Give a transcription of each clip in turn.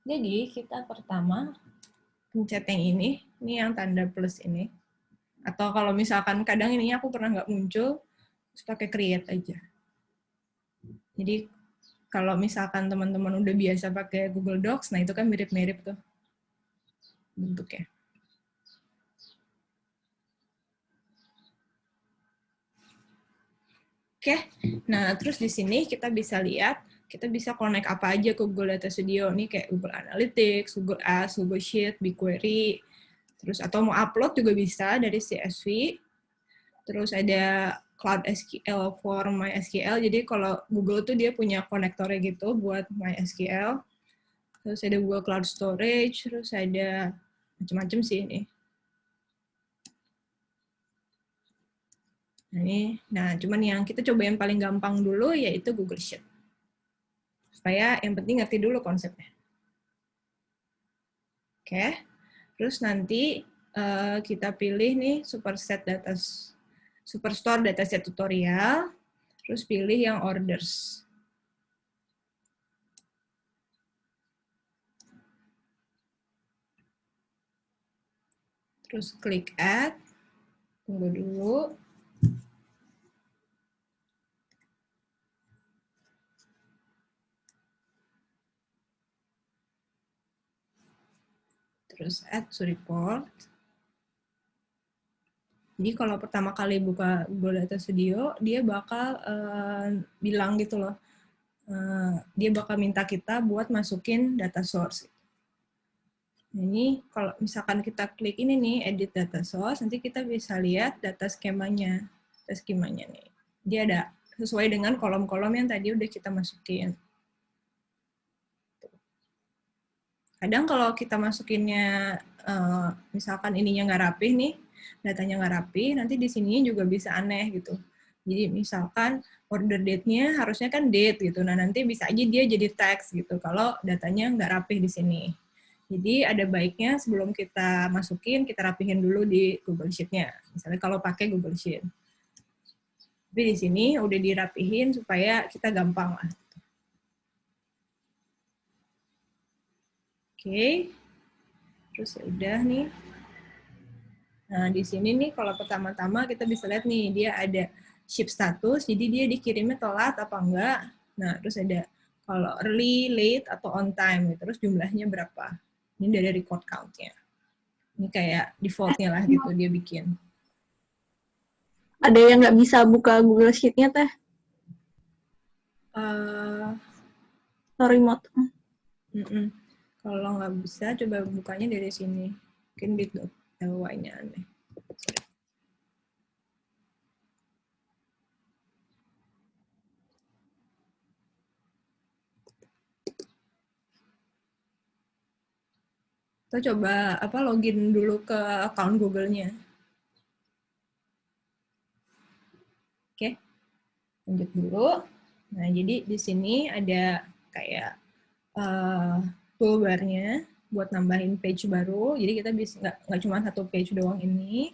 Jadi kita pertama pencet yang ini yang tanda plus ini. Atau kalau misalkan kadang ininya aku pernah nggak muncul, terus pakai create aja. Jadi kalau misalkan teman-teman udah biasa pakai Google Docs, nah itu kan mirip-mirip tuh bentuknya. Oke, nah terus di sini kita bisa lihat, kita bisa connect apa aja ke Google Data Studio. Nih kayak Google Analytics, Google Ads, Google Sheet, BigQuery, terus atau mau upload juga bisa dari CSV. Terus ada Cloud SQL for MySQL, jadi kalau Google tuh dia punya konektornya gitu buat MySQL. Terus ada Google Cloud Storage, terus ada macam-macam sih ini. Nah, cuman yang kita coba yang paling gampang dulu yaitu Google Sheet. Supaya yang penting ngerti dulu konsepnya. Oke, terus nanti kita pilih nih Superstore Dataset Tutorial, terus pilih yang Orders. Terus klik Add, tunggu dulu. Terus add to report. Jadi kalau pertama kali buka Google Data Studio, dia bakal bilang gitu loh, dia bakal minta kita buat masukin data source. Nah, ini kalau misalkan kita klik ini nih, edit data source, nanti kita bisa lihat data skemanya. Data skemanya nih. Dia ada sesuai dengan kolom-kolom yang tadi udah kita masukin. Kadang kalau kita masukinnya, misalkan ininya nggak rapih nih, datanya nggak rapi, nanti di sini juga bisa aneh gitu. Jadi misalkan order date-nya harusnya kan date gitu, nah nanti bisa aja dia jadi text gitu kalau datanya nggak rapih di sini. Jadi ada baiknya sebelum kita masukin, kita rapihin dulu di Google Sheet-nya. Misalnya kalau pakai Google Sheet. Tapi di sini udah dirapihin supaya kita gampang lah. Oke. Terus ya udah nih. Nah, di sini nih kalau pertama-tama kita bisa lihat nih, dia ada ship status, jadi dia dikirimnya telat apa enggak. Nah, terus ada kalau early, late, atau on time, terus jumlahnya berapa. Ini dari record count-nya. Ini kayak default-nya lah gitu dia bikin. Ada yang nggak bisa buka Google Sheet-nya, Teh? Remote. Kalau nggak bisa, coba bukanya dari sini. Mungkin di LY-nya aneh. Atau coba login dulu ke account Google-nya. Oke, lanjut dulu. Nah, jadi di sini ada kayak toolbar-nya buat nambahin page baru. Jadi kita bisa nggak cuma satu page doang ini.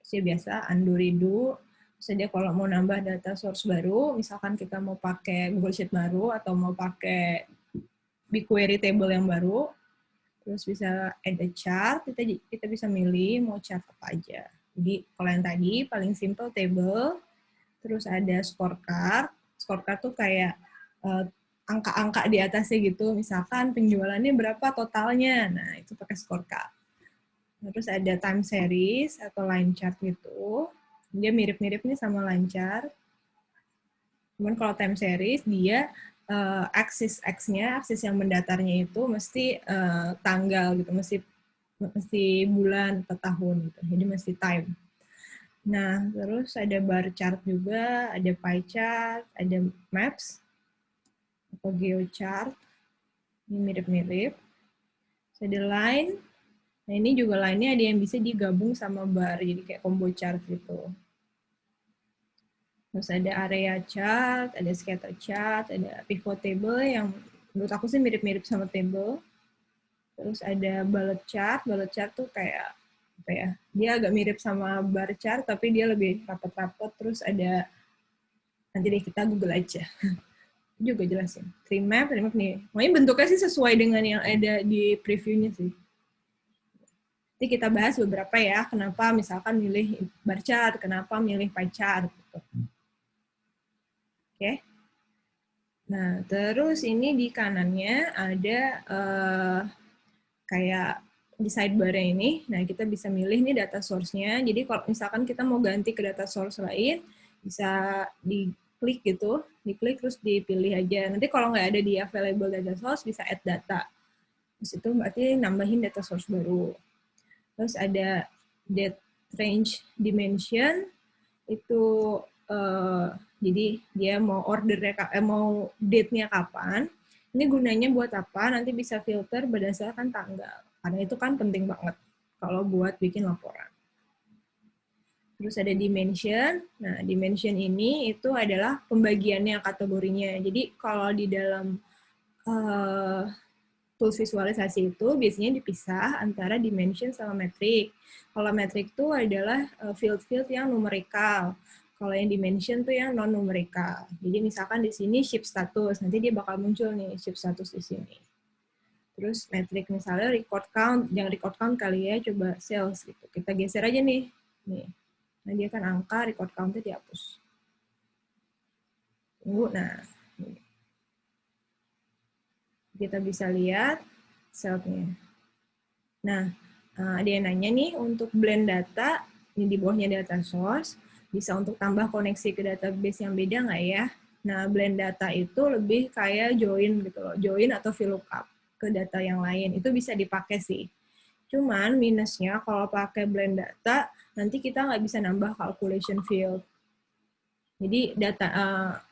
Terus biasa undo redo. Terus dia kalau mau nambah data source baru, misalkan kita mau pakai Google Sheet baru atau mau pakai BigQuery table yang baru, terus bisa add a chart, kita bisa milih mau chart apa aja. Jadi kalau yang tadi paling simple table, terus ada scorecard. Scorecard tuh kayak angka-angka di atasnya gitu, misalkan penjualannya berapa totalnya, nah itu pakai scorecard. Terus ada time series atau line chart gitu, dia mirip-mirip nih sama line chart. Cuman kalau time series dia aksis X-nya, aksis yang mendatarnya itu mesti tanggal gitu, mesti bulan atau tahun gitu. Jadi mesti time. Nah, terus ada bar chart juga, ada pie chart, ada maps atau geochart. Ini mirip-mirip. Ada line. Nah, ini juga line-nya ada yang bisa digabung sama bar, jadi kayak combo chart gitu. Terus ada area chart, ada scatter chart, ada pivot table yang menurut aku sih mirip-mirip sama table. Terus ada bullet chart tuh kayak apa ya? Dia agak mirip sama bar chart tapi dia lebih rapat-rapat. Terus ada, nanti deh kita Google aja. juga jelasin. Tree map nih. Makanya bentuknya sih sesuai dengan yang ada di previewnya sih. Nanti kita bahas beberapa ya, kenapa misalkan milih bar chart, kenapa milih pie chart. Gitu. Oke. Nah, terus ini di kanannya ada kayak di sidebar-nya ini. Nah, kita bisa milih nih data source-nya. Jadi kalau misalkan kita mau ganti ke data source lain, bisa diklik gitu, diklik terus dipilih aja. Nanti kalau nggak ada di available data source, bisa add data. Terus itu berarti nambahin data source baru. Terus ada date range dimension, itu jadi dia mau ordernya, mau date-nya kapan. Ini gunanya buat apa? Nanti bisa filter berdasarkan tanggal. Karena itu kan penting banget kalau buat bikin laporan. Terus ada dimension. Nah, dimension ini itu adalah pembagiannya kategorinya. Jadi kalau di dalam tools visualisasi itu biasanya dipisah antara dimension sama metric. Kalau metric itu adalah field-field yang numerikal. Kalau yang dimension tuh yang non-numerikal. Jadi misalkan di sini ship status, nanti dia bakal muncul nih ship status di sini. Terus metric misalnya record count, jangan record count kali ya, coba sales gitu. Kita geser aja nih. Nah, dia kan angka, record count-nya dihapus. Tunggu, nah. Kita bisa lihat sales-nya. Nah, ada yang nanya nih, untuk blend data, ini di bawahnya data source, bisa untuk tambah koneksi ke database yang beda nggak ya? Nah, blend data itu lebih kayak join gitu loh, join atau VLOOKUP ke data yang lain. Itu bisa dipakai sih. Cuman minusnya kalau pakai blend data, nanti kita nggak bisa nambah calculation field. Jadi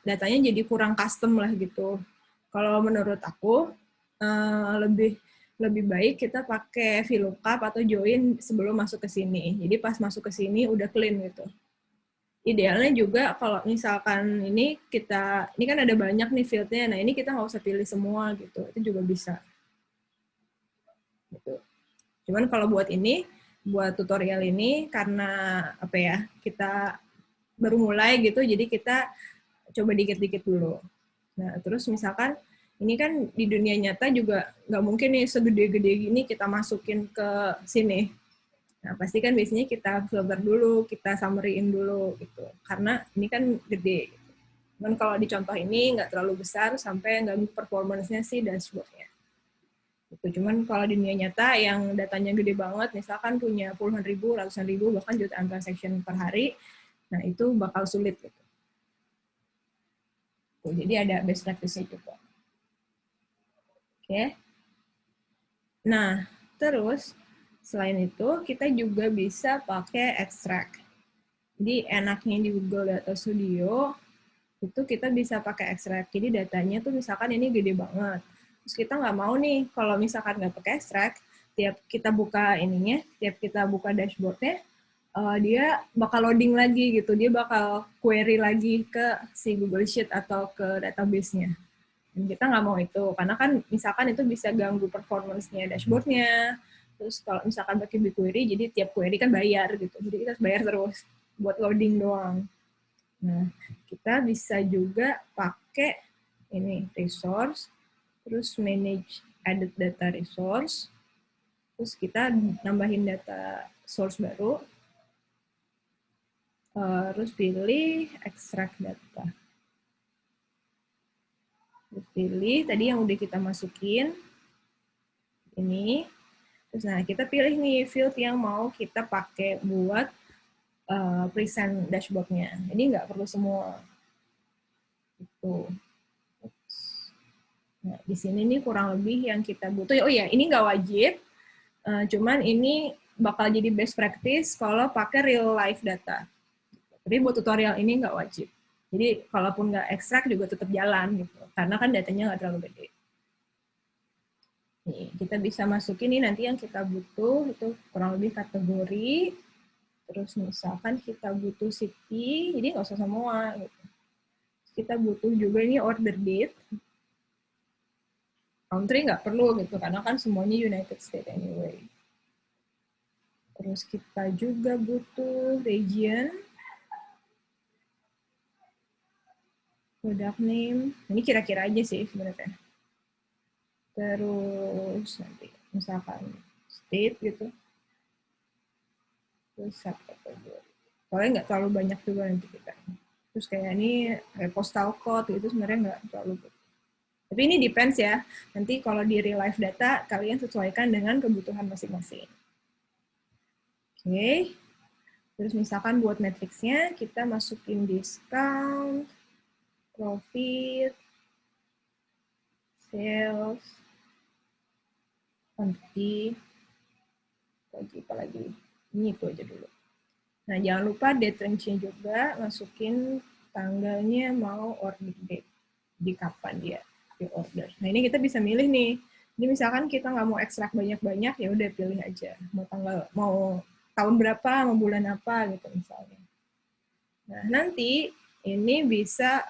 datanya jadi kurang custom lah gitu. Kalau menurut aku, lebih baik kita pakai VLOOKUP atau join sebelum masuk ke sini. Jadi pas masuk ke sini udah clean gitu. Idealnya juga kalau misalkan ini kan ada banyak nih fieldnya, nah ini kita nggak usah pilih semua gitu, itu juga bisa. Gitu. Cuman kalau buat tutorial ini karena apa ya, kita baru mulai gitu, jadi kita coba dikit-dikit dulu. Nah terus misalkan ini kan di dunia nyata juga nggak mungkin nih segede-gede gini kita masukin ke sini. Nah, pasti kan biasanya kita filter dulu, kita summary-in dulu gitu. Karena ini kan gede. Gitu. Cuman kalau di contoh ini nggak terlalu besar sampai nggak performance-nya sih dashboard-nya. Gitu. Cuman kalau di dunia nyata yang datanya gede banget, misalkan punya puluhan ribu, ratusan ribu, bahkan jutaan transaction per hari, nah itu bakal sulit gitu. Jadi ada best practice-nya juga. Oke. Nah, terus selain itu kita juga bisa pakai extract. Jadi enaknya di Google Data Studio itu kita bisa pakai extract. Jadi datanya tuh misalkan ini gede banget. Terus kita nggak mau nih kalau misalkan nggak pakai extract, tiap kita buka tiap kita buka dashboardnya, dia bakal loading lagi gitu. Dia bakal query lagi ke si Google Sheet atau ke database-nya. Dan kita nggak mau itu, karena kan misalkan itu bisa ganggu performance-nya dashboard-nya. Terus kalau misalkan pakai BigQuery, jadi tiap query kan bayar gitu. Jadi kita harus bayar terus buat loading doang. Nah, kita bisa juga pakai ini resource, terus manage added data resource, terus kita nambahin data source baru, terus pilih extract data. Pilih tadi yang udah kita masukin ini. Terus nah kita pilih nih field yang mau kita pakai buat present dashboard-nya. Ini nggak perlu semua. Gitu. Nah, di sini nih kurang lebih yang kita butuh. Oh ya, ini nggak wajib. Cuman ini bakal jadi best practice kalau pakai real life data. Tapi buat tutorial ini nggak wajib. Jadi kalaupun nggak ekstrak juga tetap jalan gitu, karena kan datanya nggak terlalu gede. Nih, kita bisa masukin nih nanti yang kita butuh itu kurang lebih kategori. Terus misalkan kita butuh city, jadi nggak usah semua. Gitu. Kita butuh juga ini order date. Country nggak perlu gitu, karena kan semuanya United States anyway. Terus kita juga butuh region. product name. Ini kira-kira aja sih sebenarnya. Terus nanti misalkan state gitu. Terus subcategory. Soalnya nggak terlalu banyak juga nanti kita. Terus kayak ini postal code gitu sebenarnya nggak terlalu. Tapi ini depends ya. Nanti kalau di real life data kalian sesuaikan dengan kebutuhan masing-masing. Oke. Terus misalkan buat matriksnya kita masukin discount, profit, sales, quantity, apa lagi? Ini itu aja dulu. Nah, jangan lupa date range-nya juga, masukin tanggalnya mau order date. Di kapan dia di order. Nah, ini kita bisa milih nih. Ini misalkan kita nggak mau ekstrak banyak-banyak, ya udah pilih aja. Mau tanggal, mau tahun berapa, mau bulan apa gitu misalnya. Nah, nanti ini bisa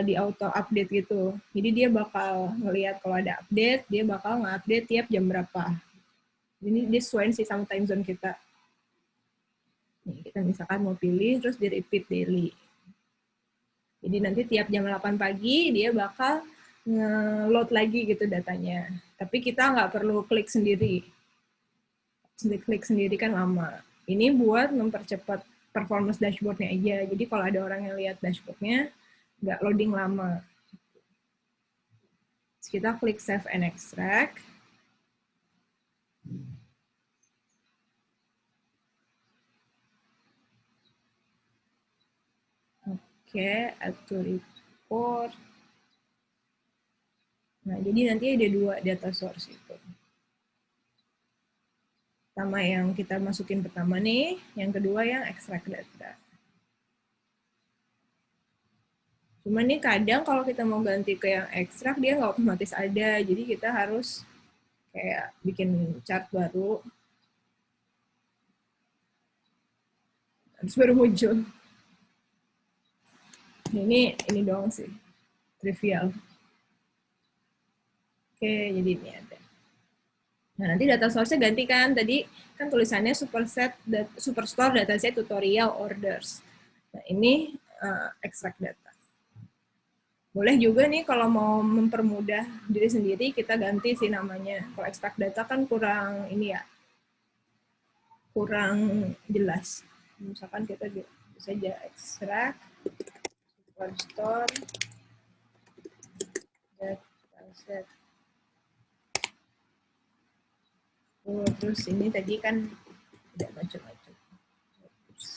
di auto update gitu. Jadi dia bakal ngelihat kalau ada update, dia bakal nge-update tiap jam berapa. Ini dia sesuai sih sama time zone kita. Nih, kita misalkan mau pilih, terus di repeat daily. Jadi nanti tiap jam 8 pagi, dia bakal nge-load lagi gitu datanya. Tapi kita nggak perlu klik sendiri. Klik sendiri kan lama. Ini buat mempercepat performance dashboard-nya aja. Jadi kalau ada orang yang lihat dashboard-nya, nggak loading lama. Terus kita klik save and extract. Oke, add to report. Nah, jadi nanti ada 2 data source itu. Sama yang kita masukin pertama nih, yang kedua yang extract data. Cuman nih kadang kalau kita mau ganti ke yang ekstrak, dia nggak otomatis ada. Jadi kita harus kayak bikin chart baru. Terus baru muncul. Ini doang sih. Trivial. Oke, jadi ini ada. Nah, nanti data source-nya ganti kan. Tadi kan tulisannya Superstore dataset tutorial orders. Nah, ini extract data. Boleh juga nih kalau mau mempermudah diri sendiri, kita ganti sih namanya. Kalau extract data kan kurang ini ya, kurang jelas. Misalkan kita bisa aja extract Superstore dataset. Terus ini tadi kan tidak macam